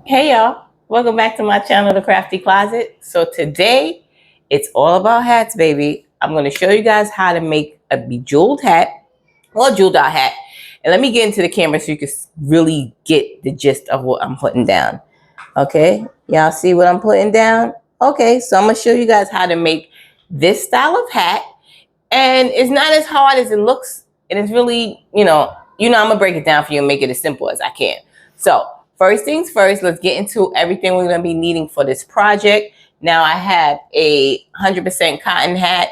Hey y'all, welcome back to my channel, The Crafty Closet. So today, it's all about hats, baby. I'm going to show you guys how to make a bejeweled hat, or jeweled out hat. And let me get into the camera so you can really get the gist of what I'm putting down. Okay, y'all see what I'm putting down? Okay, so I'm going to show you guys how to make this style of hat. And it's not as hard as it looks. And it's really, I'm going to break it down for you and make it as simple as I can. So first things first, let's get into everything we're going to be needing for this project. Now I have a 100% cotton hat.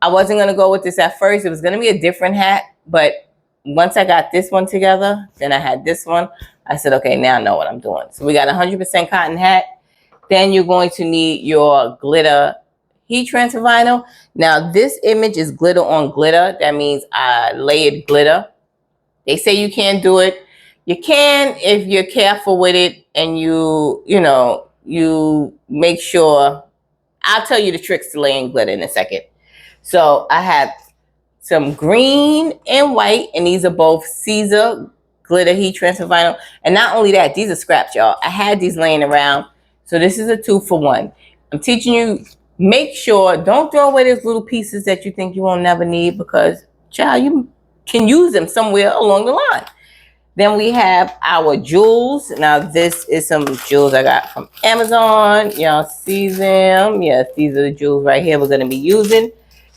I wasn't going to go with this at first. It was going to be a different hat. But once I got this one together, then I had this one. I said, okay, now I know what I'm doing. So we got a 100% cotton hat. Then you're going to need your glitter heat transfer vinyl. Now this image is glitter on glitter. That means I layered glitter. They say you can't do it. You can if you're careful with it and you make sure. I'll tell you the tricks to laying glitter in a second. So I have some green and white, and these are both Siser glitter heat transfer vinyl. And not only that, these are scraps, y'all. I had these laying around. So this is a 2-for-1. I'm teaching you, make sure, don't throw away those little pieces that you think you won't never need, because, child, you can use them somewhere along the line. Then we have our jewels. Now this is some jewels I got from Amazon. Y'all see them? Yes, these are the jewels right here we're going to be using.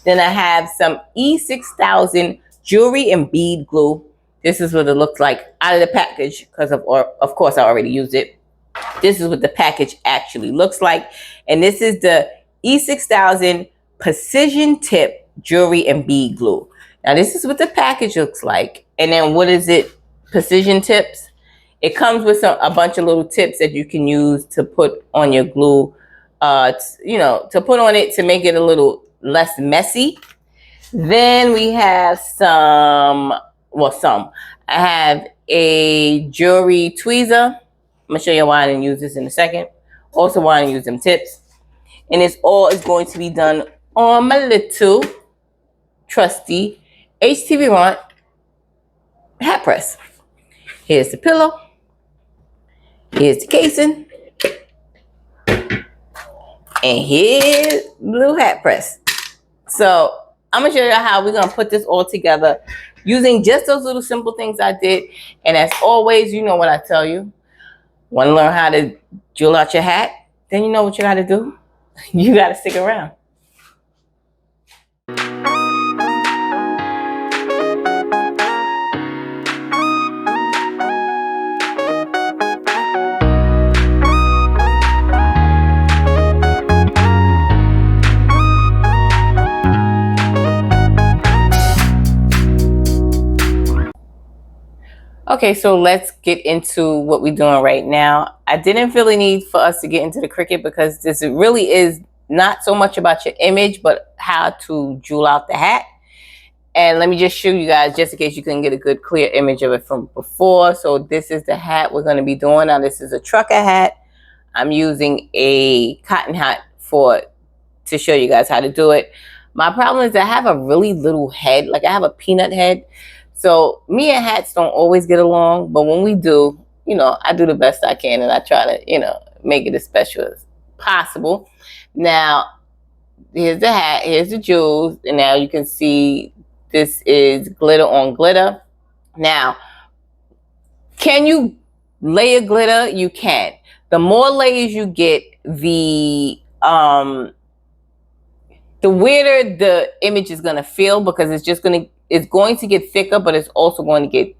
Then I have some E6000 Jewelry and bead glue. This is what it looks like out of the package, because of course I already used it. This is what the package actually looks like. And this is the E6000 Precision Tip Jewelry and Bead Glue. Now this is what the package looks like. And then what is it? Precision tips. It comes with a bunch of little tips that you can use to put on your glue, to put on it to make it a little less messy. Then we have I have a jewelry tweezer. I'm going to show you why I didn't use this in a second. Also why I didn't use them tips. And it's all is going to be done on my little trusty HTV Ront hat press. Here's the pillow. Here's the casing. And here's the little hat press. So I'm going to show you how we're going to put this all together using just those little simple things I did. And as always, you know what I tell you. Want to learn how to jewel out your hat? Then you know what you got to do. You got to stick around. Okay, so let's get into what we're doing right now. I didn't really need for us to get into the Cricut, because this really is not so much about your image, but how to jewel out the hat. And let me just show you guys, just in case you couldn't get a good clear image of it from before. So this is the hat we're going to be doing. Now this is a trucker hat. I'm using a cotton hat to show you guys how to do it. My problem is I have a really little head, like I have a peanut head. So me and hats don't always get along, but when we do, I do the best I can, and I try to, make it as special as possible. Now, here's the hat, here's the jewels, and now you can see this is glitter on glitter. Now, can you layer glitter? You can. The more layers you get, the weirder the image is going to feel, because it's going to get thicker, but it's also going to get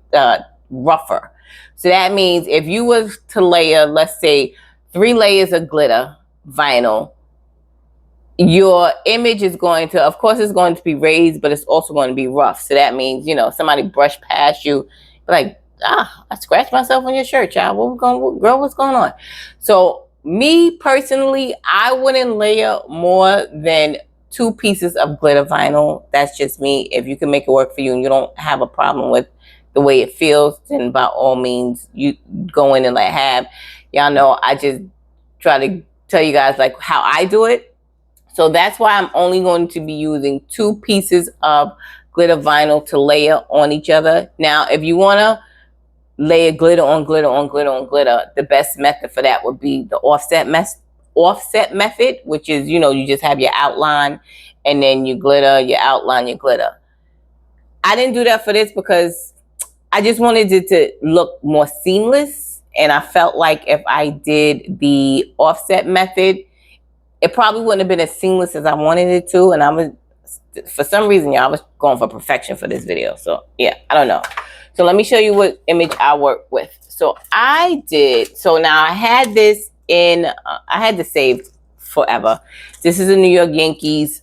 rougher. So that means if you was to layer, let's say, 3 layers of glitter vinyl, your image is going to, of course, it's going to be raised, but it's also going to be rough. So that means, somebody brushed past you, like, I scratched myself on your shirt, child. Girl, what's going on? So me personally, I wouldn't layer more than 2 pieces of glitter vinyl. That's just me. If you can make it work for you and you don't have a problem with the way it feels, then by all means, you go in and have. Y'all know I just try to tell you guys like how I do it. So that's why I'm only going to be using 2 pieces of glitter vinyl to layer on each other. Now, if you want to layer glitter on glitter on glitter on glitter, the best method for that would be the offset method, which is, you know, you just have your outline and then you glitter, your outline, your glitter. I didn't do that for this because I just wanted it to look more seamless, and I felt like if I did the offset method, it probably wouldn't have been as seamless as I wanted it to, and I was, for some reason, y'all, I was going for perfection for this video. So yeah, I don't know. So let me show you what image I work with. So I did, so now I had this in, I had to save forever. This is a New York Yankees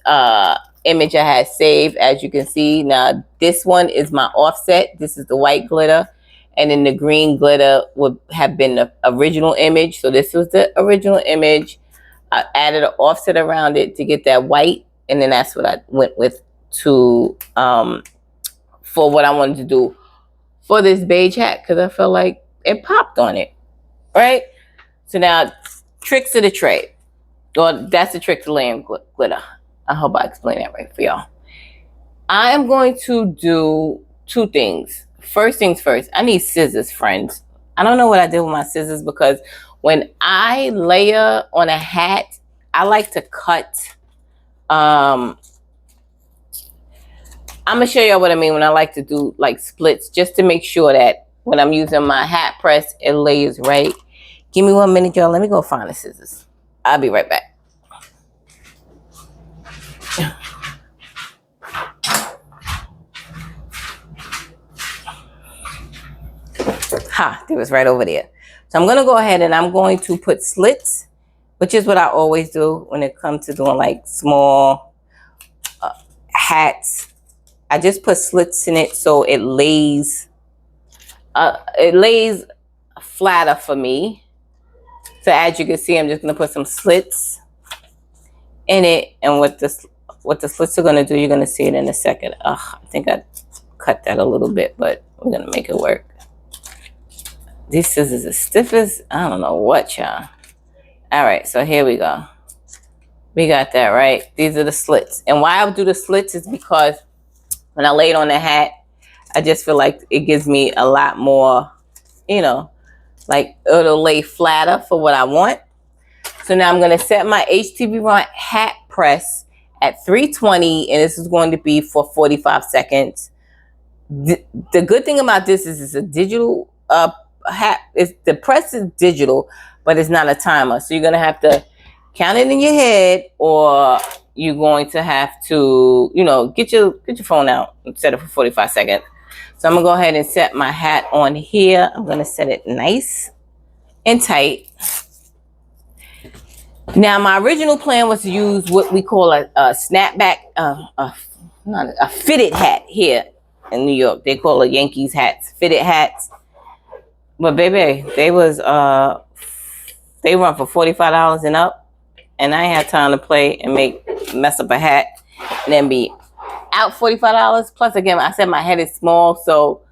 image I had saved, as you can see. Now this one is my offset. This is the white glitter, and then the green glitter would have been the original image. So this was the original image. I added an offset around it to get that white, and then that's what I went with to for what I wanted to do for this beige hat, because I felt like it popped on it, right? So now, tricks of the trade. Well, that's the trick to layering glitter. I hope I explained that right for y'all. I am going to do two things. First things first, I need scissors, friends. I don't know what I did with my scissors, because when I layer on a hat, I like to cut. I'm gonna show y'all what I mean when I like to do like splits, just to make sure that when I'm using my hat press, it layers right. Give me 1 minute, y'all. Let me go find the scissors. I'll be right back. Ha, it was right over there. So I'm going to go ahead and I'm going to put slits, which is what I always do when it comes to doing like small hats. I just put slits in it so it lays flatter for me. So as you can see, I'm just going to put some slits in it, and what the slits are going to do, you're going to see it in a second. I think I cut that a little bit, but we're going to make it work. These scissors are stiff as I don't know what, y'all. All right, so here we go. We got that, right? These are the slits. And why I do the slits is because when I lay it on the hat, I just feel like it gives me a lot more, you know, like it'll lay flatter for what I want. So now I'm going to set my HTV hat press at 320, and this is going to be for 45 seconds. The good thing about this is it's a digital hat. The press is digital, but it's not a timer. So you're going to have to count it in your head, or you're going to have to, you know, get your phone out and set it for 45 seconds. So I'm going to go ahead and set my hat on here. I'm going to set it nice and tight. Now, my original plan was to use what we call a snapback, not a fitted hat here in New York. They call it Yankees hats, fitted hats. But baby, they run for $45 and up, and I ain't had time to play and mess up a hat and then be out $45. Plus, again, I said my head is small, so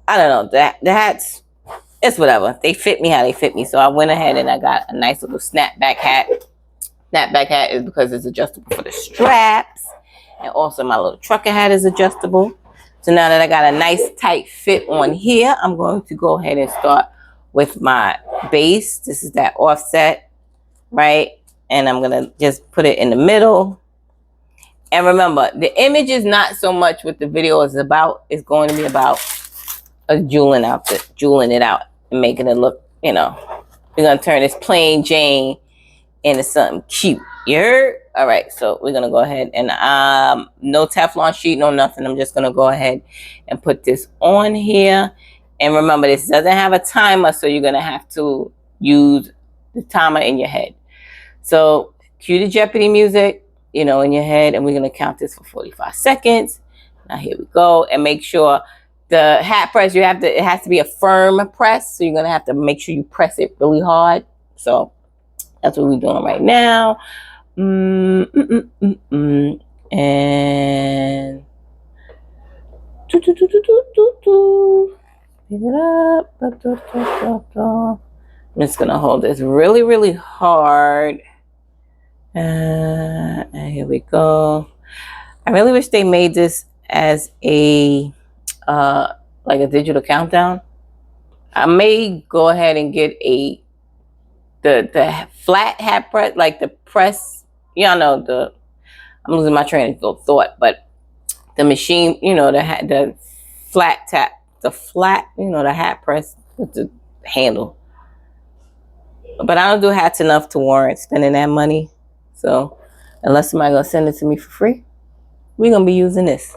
I don't know. The hats, it's whatever. They fit me how they fit me. So I went ahead and I got a nice little snapback hat. Snapback hat is because it's adjustable for the straps, and also my little trucker hat is adjustable. So now that I got a nice tight fit on here, I'm going to go ahead and start with my base. This is that offset, right? And I'm going to just put it in the middle. And remember, the image is not so much what the video is about. It's going to be about jeweling it out and making it look, you know, we're going to turn this plain Jane into something cute. You heard? All right, so we're going to go ahead and no Teflon sheet, no nothing. I'm just going to go ahead and put this on here. And remember, this doesn't have a timer, so you're going to have to use the timer in your head. So cue the Jeopardy music, you know, in your head, and we're going to count this for 45 seconds. Now here we go, and make sure the hat press, it has to be a firm press, so you're going to have to make sure you press it really hard. So that's what we're doing right now. And pick it up. I'm just going to hold this really, really hard. And here we go. I really wish they made this as a like a digital countdown. I may go ahead and get the flat hat press, like the press. Y'all know I'm losing my train of thought, but the machine, you know, the flat tap, the flat, you know, the hat press with the handle. But I don't do hats enough to warrant spending that money. So unless somebody gonna send it to me for free, we're gonna be using this.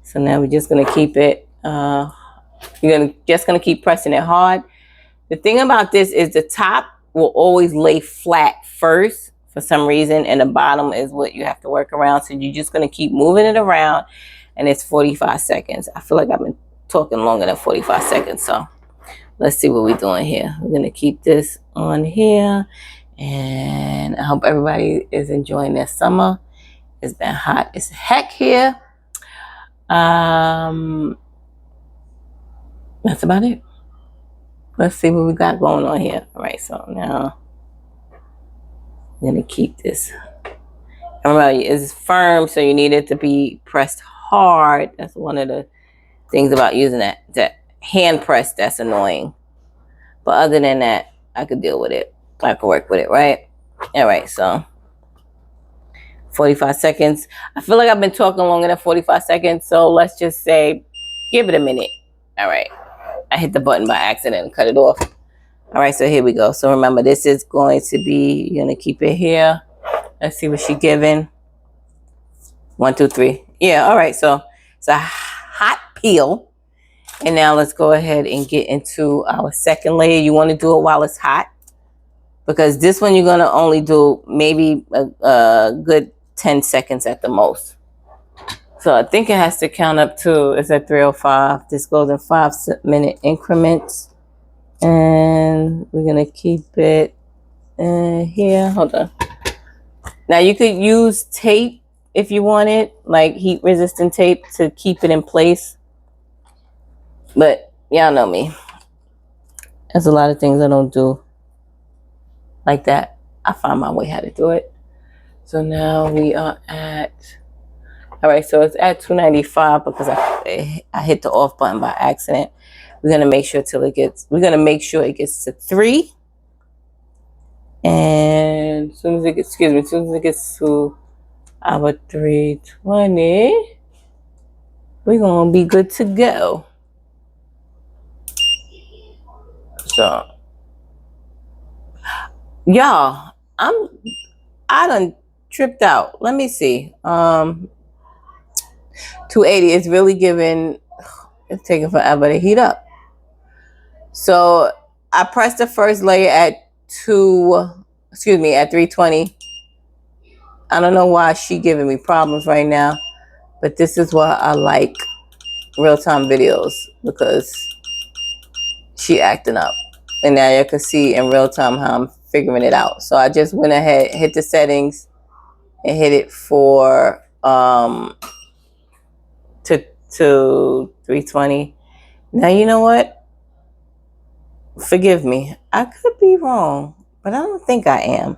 So now we're just gonna keep it. You're just gonna keep pressing it hard. The thing about this is the top will always lay flat first for some reason, and the bottom is what you have to work around. So you're just gonna keep moving it around, and it's 45 seconds. I feel like I've been talking longer than 45 seconds. So let's see what we're doing here. We're gonna keep this on here, and I hope everybody is enjoying their summer. It's been hot as heck here. That's about it. Let's see what we got going on here. All right, so now I'm gonna keep this. Remember, it's firm, so you need it to be pressed hard. That's one of the things about using that hand press that's annoying. But other than that, I could deal with it. I could work with it, right? All right, so 45 seconds. I feel like I've been talking longer than 45 seconds, so let's just say give it a minute. All right. I hit the button by accident and cut it off. All right, so here we go. So remember, this is going to be, you're going to keep it here. Let's see what she's giving. 1, 2, 3. Yeah, all right, so it's a hot peel. And now let's go ahead and get into our second layer. You want to do it while it's hot, because this one you're going to only do maybe a good 10 seconds at the most. So I think it has to count up to, it's at 3:05. This goes in 5-minute increments. And we're going to keep it here. Hold on. Now you could use tape if you want it, like heat resistant tape to keep it in place. But y'all know me. There's a lot of things I don't do like that. I find my way how to do it. So now we are at, all right, so it's at 295 because I hit the off button by accident. We're gonna make sure it gets to 3. And as soon as it gets to our 320, we're gonna be good to go. So y'all, I done tripped out. Let me see. 280 is really giving, it's taking forever to heat up. So I pressed the first layer at 320. I don't know why she giving me problems right now, but this is why I like real-time videos, because she acting up. And now you can see in real time how I'm figuring it out. So I just went ahead, hit the settings, and hit it for to 320. Now you know what? Forgive me. I could be wrong, but I don't think I am.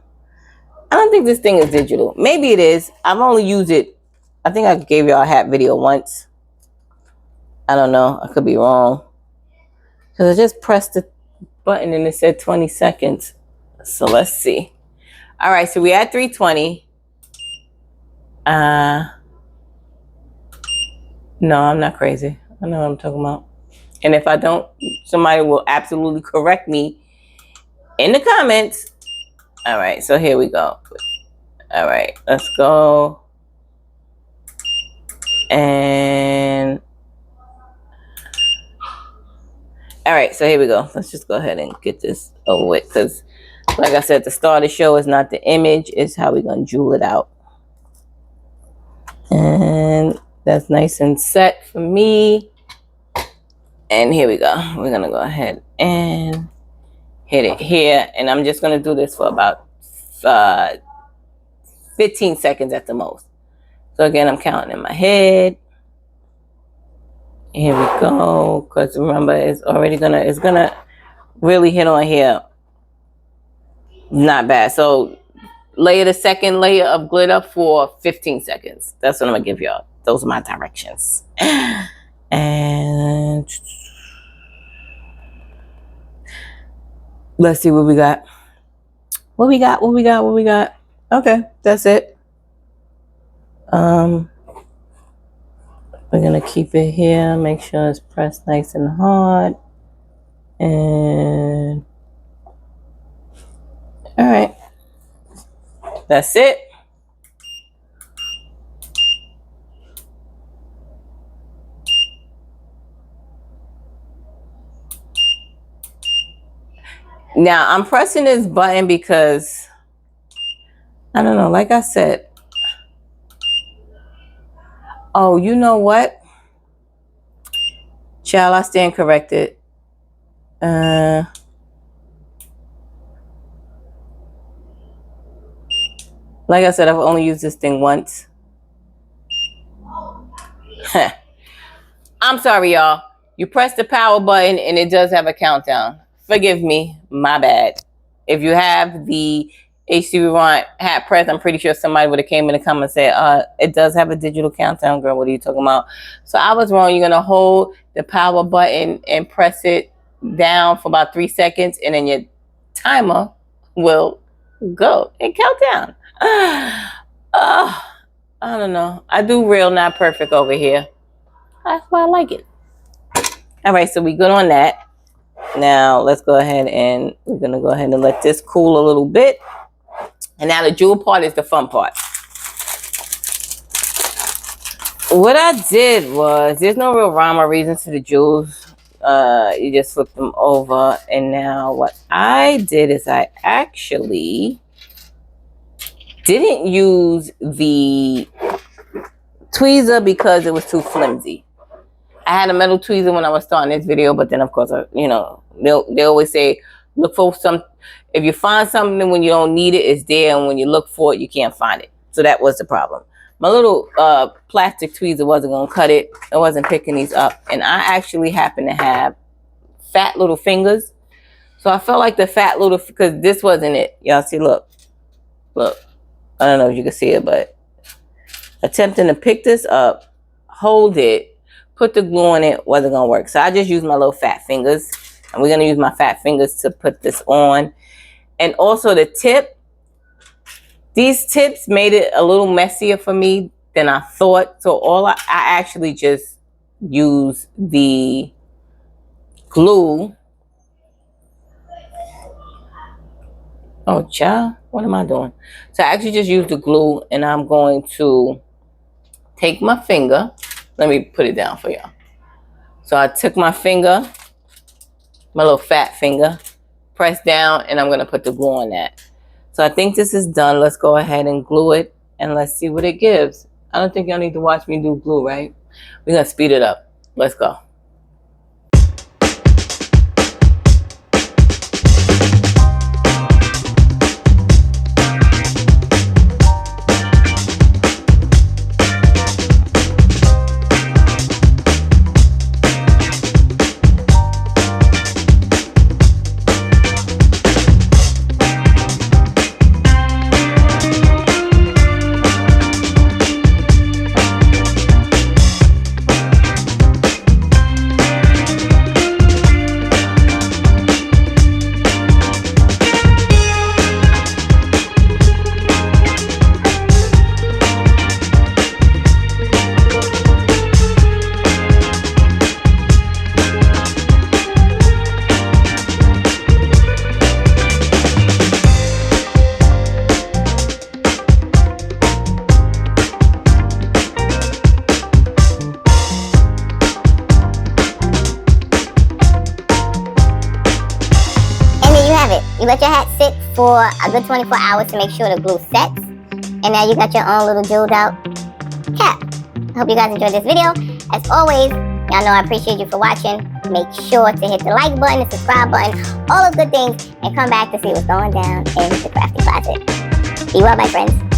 I don't think this thing is digital. Maybe it is. I've only used it. I think I gave y'all a hat video once. I don't know. I could be wrong. Because I just pressed the button and it said 20 seconds. So let's see. All right, so we're at 320. No, I'm not crazy. I know what I'm talking about. And if I don't, somebody will absolutely correct me in the comments. All right, so here we go. All right, let's go. And all right, so here we go. Let's just go ahead and get this over with, because like I said, the star of the show is not the image, it's how we're gonna jewel it out. And that's nice and set for me. And here we go. We're gonna go ahead and hit it here. And I'm just gonna do this for about 15 seconds at the most. So again, I'm counting in my head. Here we go. Because remember, it's gonna really hit on here. Not bad. So layer the second layer of glitter for 15 seconds. That's what I'm gonna give y'all. Those are my directions. And Let's see what we got. What we got? Okay, that's it. We're gonna keep it here. Make sure it's pressed nice and hard. And all right, that's it. Now I'm pressing this button because I don't know, like I said. Oh, you know what? Child, I stand corrected. Like I said, I've only used this thing once. I'm sorry, y'all. You press the power button and it does have a countdown. Forgive me, my bad. If you have the E6000 hat press, I'm pretty sure somebody would have came in the comments and said, it does have a digital countdown, girl. What are you talking about? So I was wrong. You're going to hold the power button and press it down for about 3 seconds, and then your timer will go and count down. I don't know. I do real, not perfect over here. That's why I like it. All right, so we good on that. Now let's go ahead and we're gonna go ahead and let this cool a little bit. And now the jewel part is the fun part. What I did was, there's no real rhyme or reason to the jewels. You just flip them over. And now what I did is I actually didn't use the tweezer because it was too flimsy. I had a metal tweezer when I was starting this video, but then of course, you know, they always say, look for some, if you find something when you don't need it, it's there, and when you look for it, you can't find it. So that was the problem. My little plastic tweezer wasn't gonna cut it. It wasn't picking these up. And I actually happen to have fat little fingers. So I felt like the fat little, because this wasn't it. Y'all see, look. I don't know if you can see it, but attempting to pick this up, hold it, put the glue on it, wasn't gonna work. So I just used my little fat fingers, and we're gonna use my fat fingers to put this on. And also the tip, these tips made it a little messier for me than I thought. So I actually just use the glue. Oh, child, what am I doing? So I actually just use the glue, and I'm going to take my finger. Let me put it down for y'all. So I took my finger, my little fat finger, press down, and I'm gonna put the glue on that. So I think this is done. Let's go ahead and glue it, and let's see what it gives. I don't think y'all need to watch me do glue, right? We're gonna speed it up. Let's go. You let your hat sit for a good 24 hours to make sure the glue sets. And now you got your own little jeweled out cap. I hope you guys enjoyed this video. As always, y'all know I appreciate you for watching. Make sure to hit the like button, the subscribe button, all those good things, and come back to see what's going down in the crafty closet. Be well, my friends.